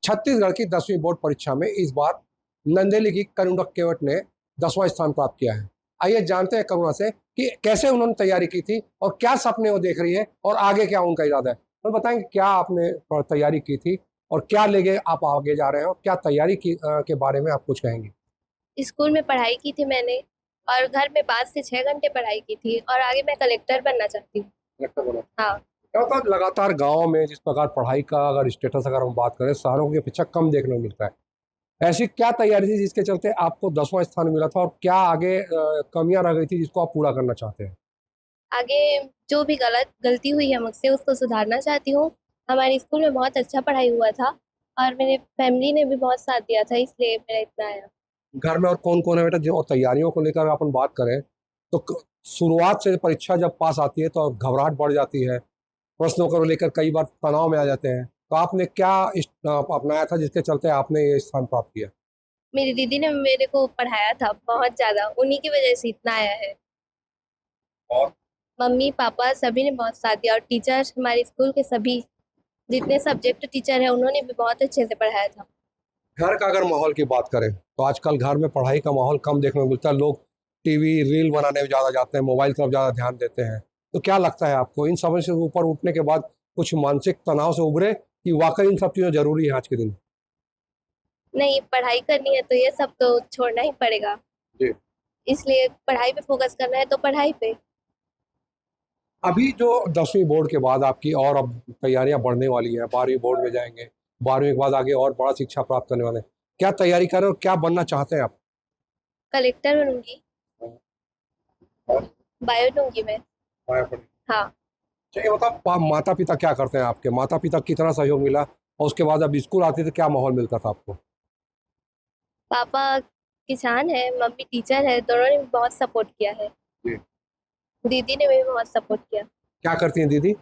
छत्तीसगढ़ की 10वीं बोर्ड परीक्षा में इस बार नंदेली की करुणा केवट ने 10वां स्थान प्राप्त किया है। आइए जानते हैं करुणा से कि कैसे उन्होंने तैयारी की थी और क्या सपने वो देख रही है और आगे क्या उनका इरादा है। तो बताएंगे क्या आपने तैयारी की थी और क्या लेके आप आगे जा रहे हो, क्या तैयारी की के बारे में आप कुछ कहेंगे। स्कूल में पढ़ाई की थी मैंने और घर में 5 से 6 घंटे पढ़ाई की थी और आगे मैं कलेक्टर बनना चाहती हूँ। कलेक्टर बना हाँ। क्या होता है, लगातार गाँव में जिस प्रकार पढ़ाई का अगर स्टेटस अगर हम बात करें शहरों की अपेक्षा कम देखने को मिलता है, ऐसी क्या तैयारी थी जिसके चलते आपको 10वां स्थान मिला था और क्या आगे कमियां रह गई थी जिसको आप पूरा करना चाहते हैं। आगे जो भी गलती हुई है मुझसे उसको सुधारना चाहती हूँ। हमारे स्कूल में बहुत अच्छा पढ़ाई हुआ था और मेरे फैमिली ने भी बहुत साथ दिया था, इसलिए मेरा इतना आया। घर में और कौन कौन है बेटा, जो तैयारियों को लेकर अपन बात करें तो शुरुआत से परीक्षा जब पास आती है तो घबराहट बढ़ जाती है, प्रश्नों को लेकर कई बार तनाव में आ जाते हैं, तो आपने क्या अपनाया था जिसके चलते आपने ये स्थान प्राप्त किया। मेरी दीदी ने मेरे को पढ़ाया था बहुत ज्यादा, उन्हीं की वजह से इतना आया है। और मम्मी पापा सभी ने बहुत साथ दिया और टीचर्स, हमारे स्कूल के सभी जितने सब्जेक्ट टीचर है उन्होंने भी बहुत अच्छे से पढ़ाया था। घर का अगर माहौल की बात करें तो आजकल घर में पढ़ाई का माहौल कम देखने को मिलता है, लोग टीवी रील बनाने में ज़्यादा जाते हैं, मोबाइल तरफ ज़्यादा ध्यान देते हैं। तो क्या लगता है आपको इन सब से ऊपर उठने के बाद कुछ मानसिक तनाव से उभरे कि वाकई इन सब चीज़ें जरूरी है आज के दिन। नहीं, पढ़ाई करनी है तो ये सब तो छोड़ना ही पड़ेगा। जी। इसलिए पढ़ाई पे फोकस करना है तो पढ़ाई पे। अभी जो 10वीं बोर्ड के बाद आपकी और अब तैयारियां बढ़ने वाली हैं, 12वीं बोर्ड में जाएंगे, 12वीं के बाद आगे और बड़ा शिक्षा प्राप्त करने वाले हैं, क्या तैयारी कर रहे हो और क्या बनना चाहते हैं आप। कलेक्टर बनूंगी, और बायो लूंगी मैं। आया पड़े। हाँ। चाहिए बताओ, माता पिता क्या करते हैं, आपके माता पिता कितना सहयोग मिला और उसके बाद अब स्कूल आते थे क्या माहौल मिलता था आपको। पापा किसान है, मम्मी टीचर है, दोनों ने बहुत सपोर्ट किया है। जी। दीदी ने भी बहुत सपोर्ट किया। क्या करती हैं दीदी।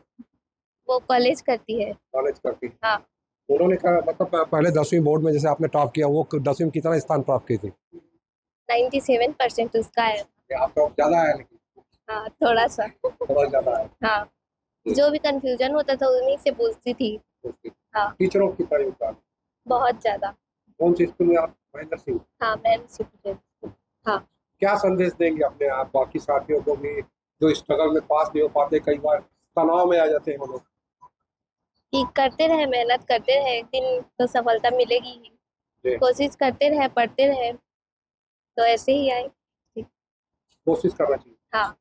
वो कॉलेज करती है। कॉलेज करती हैं। हाँ। उन्होंने कहा मतलब पहले 10वीं बोर्ड में जैसे आपने टॉप किया, वो 10वीं में कितना स्थान प्राप्त की थी। 97% उसका है। आपका ज़्यादा है लेकिन। हाँ, थोड़ा सा। थोड़ा ज़्यादा है। हाँ, जो भी कंफ्यूजन होता था उन्हीं से पूछती थी। हाँ। टीचरों की कितना योगदान। बहुत ज्यादा। कौन सी स्कूल में आप, महेंद्र सिंह। हाँ, मैंने सीखी। हाँ। क्या संदेश देंगे अपने आप बाकी साथियों को भी जो स्ट्रगल में पास नहीं हो पाते, कई बार तनाव में आ जाते हैं वो लोग। कि करते रहे, मेहनत करते रहे, एक दिन तो सफलता मिलेगी ही। जी। कोशिश करते रहे, पढ़ते रहे तो ऐसे ही आए। कोशिश करना चाहिए। हाँ।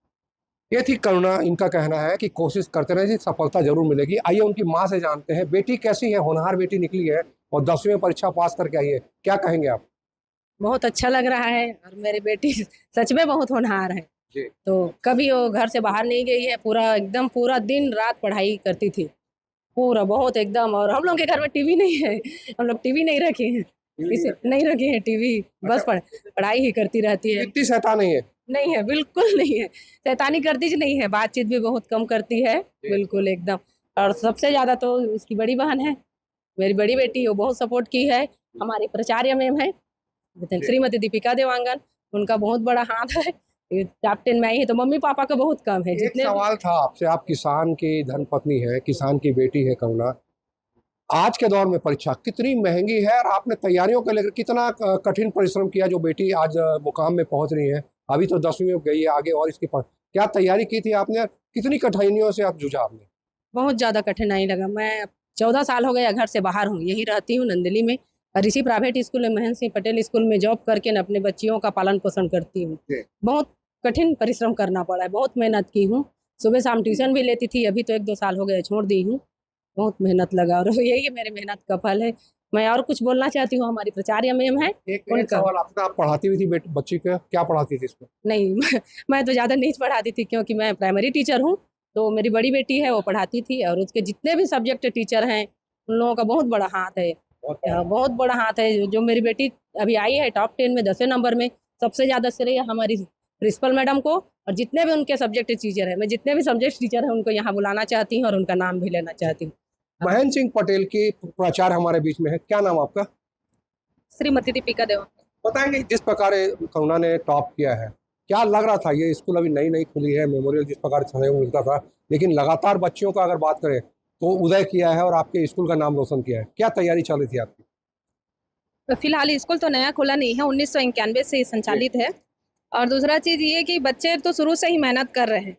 ये थी करुणा, इनका कहना है कि कोशिश करते रहे, सफलता जरूर मिलेगी। आइए उनकी माँ से जानते हैं, बेटी कैसी है, होनहार बेटी निकली है और 10वीं में परीक्षा पास करके आई है, क्या कहेंगे आप। बहुत अच्छा लग रहा है और मेरी बेटी सच में बहुत होनहार है। जी। तो कभी वो घर से बाहर नहीं गई है, पूरा एकदम पूरा दिन रात पढ़ाई करती थी, पूरा बहुत एकदम। और हम लोग के घर में टीवी नहीं है, हम लोग टीवी नहीं रखे हैं, इसे नहीं रखे हैं टीवी, बस पढ़ाई ही करती रहती है। इतनी शैतान नहीं है। नहीं है, बिल्कुल नहीं है, शैतानी करती नहीं है, बातचीत भी बहुत कम करती है, बिल्कुल एकदम। और सबसे ज्यादा तो उसकी बड़ी बहन है, मेरी बड़ी बेटी, वो बहुत सपोर्ट की है। हमारी प्राचार्य मैम है श्रीमती दीपिका देवांगन, उनका बहुत बड़ा हाथ है। टॉप 10 में आई है तो मम्मी पापा का बहुत कम है। एक सवाल था आपसे, आप किसान की धर्मपत्नी है, किसान की बेटी है करुणा, आज के दौर में परीक्षा कितनी महंगी है और आपने तैयारियों को लेकर कितना कठिन परिश्रम किया जो बेटी आज मुकाम में पहुंच रही है। अभी तो 10वीं में गई है, आगे और इसकी क्या तैयारी की थी आपने, कितनी कठिनाइयों से आप जूझा आपने। बहुत ज़्यादा कठिनाई लगा। मैं 14 साल हो गया घर से बाहर हूँ, यही रहती हूँ नंदिली में और इसी प्राइवेट स्कूल में महेंद्र सिंह पटेल स्कूल में जॉब करके न अपने बच्चियों का पालन पोषण करती हूँ। बहुत कठिन परिश्रम करना पड़ा है, बहुत मेहनत की हूँ, सुबह शाम ट्यूशन भी लेती थी, अभी तो 1-2 साल हो गए छोड़ दी हूँ। बहुत मेहनत लगा और यही है मेरी मेहनत का फल है। मैं और कुछ बोलना चाहती हूँ, हमारी प्राचार्य मैम है एक सवाल आपका, आप पढ़ाती भी थी बच्ची को, क्या पढ़ाती थी इसमें। नहीं मैं तो ज़्यादा नहीं पढ़ाती थी क्योंकि मैं प्राइमरी टीचर हूँ, तो मेरी बड़ी बेटी है वो पढ़ाती थी और उसके जितने भी सब्जेक्ट टीचर हैं उन लोगों का बहुत बड़ा हाथ है, बहुत बड़ा हाथ है। जो मेरी बेटी अभी आई है टॉप 10 में 10वें नंबर में, सबसे ज़्यादा श्रेय हमारी प्रिंसिपल मैडम को और जितने भी उनके सब्जेक्ट टीचर हैं। मैं जितने भी सब्जेक्ट टीचर हैं उनको यहाँ बुलाना चाहती हूँ और उनका नाम भी लेना चाहती हूँ। महेंद्र सिंह पटेल की प्राचार्य हमारे बीच में है, क्या नाम आपका। श्रीमती दीपिका देवांगन। बताएंगे जिस प्रकार करुणा ने टॉप किया है, क्या लग रहा था, ये स्कूल अभी नई नई खुली है, मेमोरियल जिस प्रकार सहयोग मिलता था, लेकिन लगातार बच्चियों का अगर बात करें तो उदय किया है और आपके स्कूल का नाम रोशन किया है, क्या तैयारी चल रही थी आपकी। फिलहाल स्कूल तो नया खुला नहीं है, 1991 से संचालित है। और दूसरा चीज़ ये कि बच्चे तो शुरू से ही मेहनत कर रहे हैं।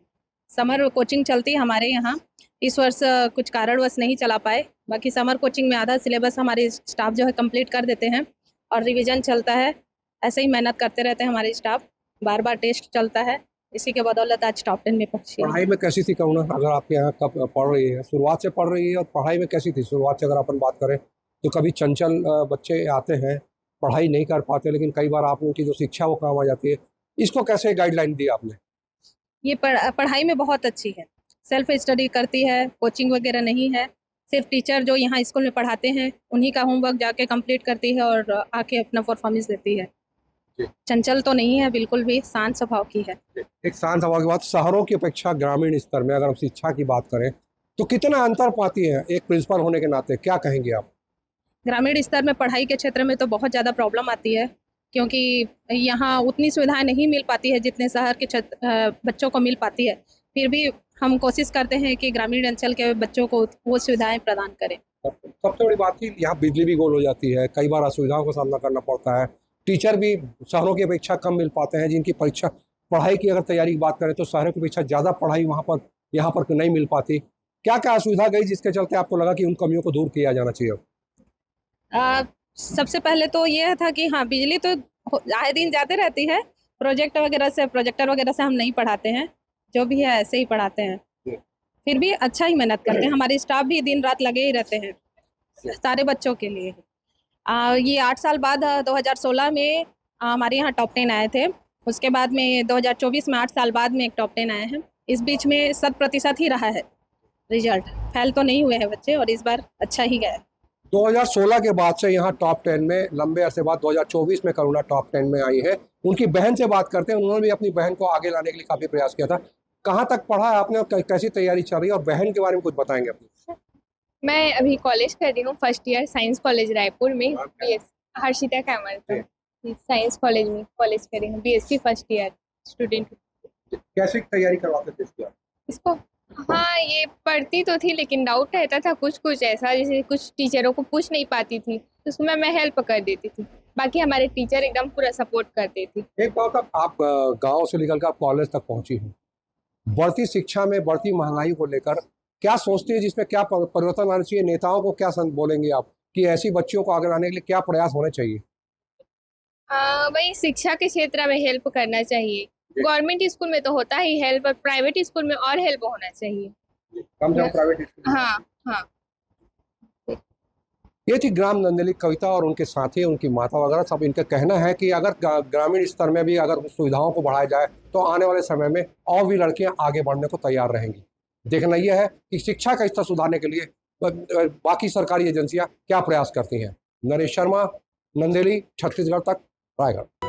समर कोचिंग चलती है हमारे यहाँ, इस वर्ष कुछ कारणवश नहीं चला पाए। बाकी समर कोचिंग में आधा सिलेबस हमारे स्टाफ जो है कंप्लीट कर देते हैं और रिवीजन चलता है। ऐसे ही मेहनत करते रहते हैं हमारे स्टाफ, बार बार टेस्ट चलता है, इसी के बदौलत आज टॉप 10 में पहुंची है। पढ़ाई में कैसी थी करुणा, अगर आपके यहाँ कब पढ़ रही है, शुरुआत से पढ़ रही है, और पढ़ाई में कैसी थी शुरुआत से अगर अपन बात करें तो? कभी चंचल बच्चे आते हैं, पढ़ाई नहीं कर पाते, लेकिन कई बार आप लोगों की जो शिक्षा वो काम आ जाती है, इसको कैसे गाइडलाइन दी आपने? ये पढ़ाई में बहुत अच्छी है, सेल्फ स्टडी करती है, कोचिंग वगैरह नहीं है। सिर्फ टीचर जो यहाँ स्कूल में पढ़ाते हैं उन्हीं का होमवर्क जाके कंप्लीट करती है और आके अपना परफॉर्मेंस देती है। चंचल तो नहीं है, बिल्कुल भी शांत स्वभाव की है। एक शांत स्वभाव की बात, शहरों की अपेक्षा ग्रामीण स्तर में अगर हम शिक्षा की बात करें तो कितना अंतर पाती है एक प्रिंसिपल होने के नाते, क्या कहेंगे आप? ग्रामीण स्तर में पढ़ाई के क्षेत्र में तो बहुत ज़्यादा प्रॉब्लम आती है, क्योंकि यहाँ उतनी सुविधाएं नहीं मिल पाती है जितने शहर के बच्चों को मिल पाती है। फिर भी हम कोशिश करते हैं कि ग्रामीण अंचल के बच्चों को वो सुविधाएं प्रदान करें। सबसे बड़ी बात थी यहाँ बिजली भी गोल हो जाती है, कई बार असुविधाओं का सामना करना पड़ता है, टीचर भी शहरों की अपेक्षा कम मिल पाते हैं, जिनकी परीक्षा पढ़ाई की अगर तैयारी की बात करें तो शहरों की अपेक्षा ज़्यादा पढ़ाई वहाँ पर यहाँ पर नहीं मिल पाती। क्या क्या असुविधा गई जिसके चलते आपको लगा कि उन कमियों को दूर किया जाना चाहिए? सबसे पहले तो ये था कि हाँ, बिजली तो आए दिन जाते रहती है, प्रोजेक्टर वगैरह से हम नहीं पढ़ाते हैं, जो भी है ऐसे ही पढ़ाते हैं। फिर भी अच्छा ही मेहनत करते हैं, हमारे स्टाफ भी दिन रात लगे ही रहते हैं सारे बच्चों के लिए। ये 8 साल बाद 2016 में हमारे यहाँ टॉप 10 आए थे। उसके बाद में 2024 में 8 साल बाद में एक टॉप 10 आए हैं। इस बीच में 100% ही रहा है रिजल्ट, फेल तो नहीं हुए हैं बच्चे, और इस बार अच्छा ही गया। 2016 के बाद से यहाँ टॉप 10 में, लंबे अरसे बाद 2024 में करुणा टॉप 10 में आई है। उनकी बहन से बात करते हैं, उन्होंने भी अपनी बहन को आगे लाने के लिए काफ़ी प्रयास किया था। कहाँ तक पढ़ा है आपने और कैसी तैयारी चल रही है, और बहन के बारे में कुछ बताएंगे अपनी? मैं अभी कॉलेज कर रही हूँ, first year, science college Raipur में। हर्षिता कैमल साइंस कॉलेज में कॉलेज कर रही हूँ, बीएससी फर्स्ट ईयर स्टूडेंट। कैसे तैयारी करवाते थे इसको? हाँ, ये पढ़ती तो थी लेकिन डाउट रहता था कुछ ऐसा, जैसे कुछ टीचरों को पूछ नहीं पाती थी तो उसमें मैं हेल्प कर देती थी। बाकी हमारे टीचर एकदम पूरा सपोर्ट करते थे। एक बात, आप गांव से निकलकर आप कॉलेज तक पहुंची हैं, बढ़ती शिक्षा में बढ़ती महंगाई को लेकर क्या सोचती है, जिसमें क्या परिवर्तन आना चाहिए? नेताओं को क्या बोलेंगे आप कि ऐसी बच्चियों को आगे लाने के लिए क्या प्रयास होने चाहिए? वही शिक्षा के क्षेत्र में हेल्प करना चाहिए। गवर्नमेंट स्कूल में तो होता ही हेल्प, और प्राइवेट स्कूल में और हेल्प होना चाहिए। कम से कम प्राइवेट स्कूल। हाँ। ये थी ग्राम नंदेली कविता और उनके साथी, उनकी माता वगैरह सब। इनका कहना है कि अगर ग्रामीण स्तर में भी अगर सुविधाओं को बढ़ाया जाए तो आने वाले समय में और भी लड़कियां आगे बढ़ने को तैयार रहेंगी। देखना यह है कि शिक्षा का स्तर सुधारने के लिए बाकी सरकारी एजेंसियां क्या प्रयास करती हैं। नरेश शर्मा, नंदेली, छत्तीसगढ़ तक, रायगढ़।